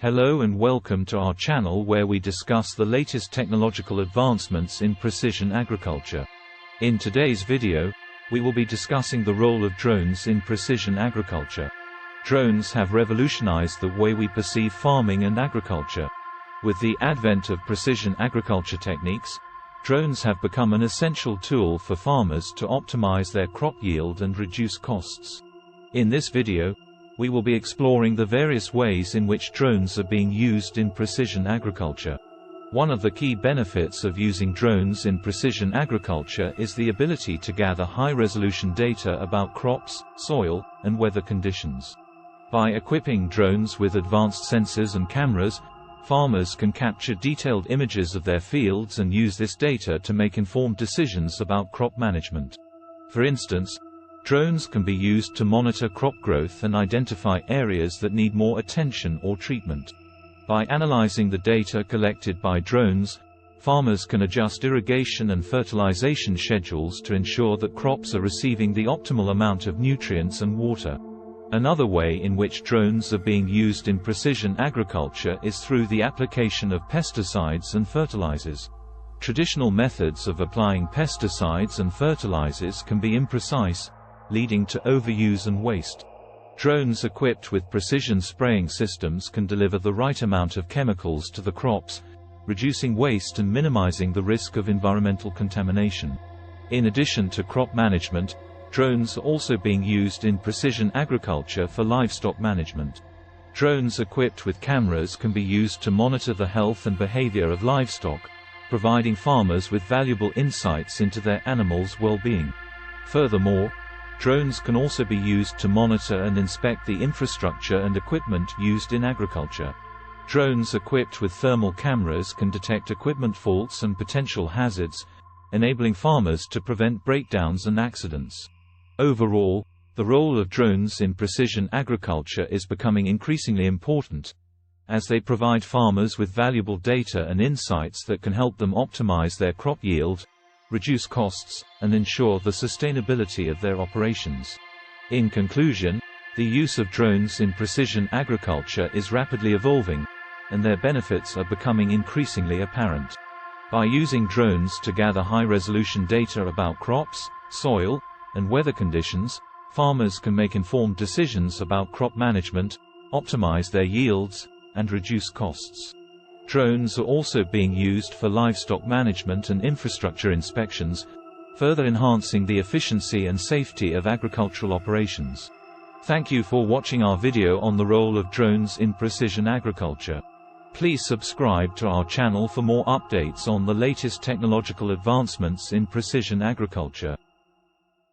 Hello and welcome to our channel where we discuss the latest technological advancements in precision agriculture. In today's video, we will be discussing the role of drones in precision agriculture. Drones have revolutionized the way we perceive farming and agriculture. With the advent of precision agriculture techniques, drones have become an essential tool for farmers to optimize their crop yield and reduce costs. In this video, we will be exploring the various ways in which drones are being used in precision agriculture. One of the key benefits of using drones in precision agriculture is the ability to gather high-resolution data about crops, soil, and weather conditions. By equipping drones with advanced sensors and cameras, farmers can capture detailed images of their fields and use this data to make informed decisions about crop management. For instance, drones can be used to monitor crop growth and identify areas that need more attention or treatment. By analyzing the data collected by drones, farmers can adjust irrigation and fertilization schedules to ensure that crops are receiving the optimal amount of nutrients and water. Another way in which drones are being used in precision agriculture is through the application of pesticides and fertilizers. Traditional methods of applying pesticides and fertilizers can be imprecise, leading to overuse and waste. Drones equipped with precision spraying systems can deliver the right amount of chemicals to the crops, reducing waste and minimizing the risk of environmental contamination. In addition to crop management, drones are also being used in precision agriculture for livestock management. Drones equipped with cameras can be used to monitor the health and behavior of livestock, providing farmers with valuable insights into their animals' well-being. Furthermore, drones can also be used to monitor and inspect the infrastructure and equipment used in agriculture. Drones equipped with thermal cameras can detect equipment faults and potential hazards, enabling farmers to prevent breakdowns and accidents. Overall, the role of drones in precision agriculture is becoming increasingly important, as they provide farmers with valuable data and insights that can help them optimize their crop yield, reduce costs, and ensure the sustainability of their operations. In conclusion, the use of drones in precision agriculture is rapidly evolving, and their benefits are becoming increasingly apparent. By using drones to gather high-resolution data about crops, soil, and weather conditions, farmers can make informed decisions about crop management, optimize their yields, and reduce costs. Drones are also being used for livestock management and infrastructure inspections, further enhancing the efficiency and safety of agricultural operations. Thank you for watching our video on the role of drones in precision agriculture. Please subscribe to our channel for more updates on the latest technological advancements in precision agriculture.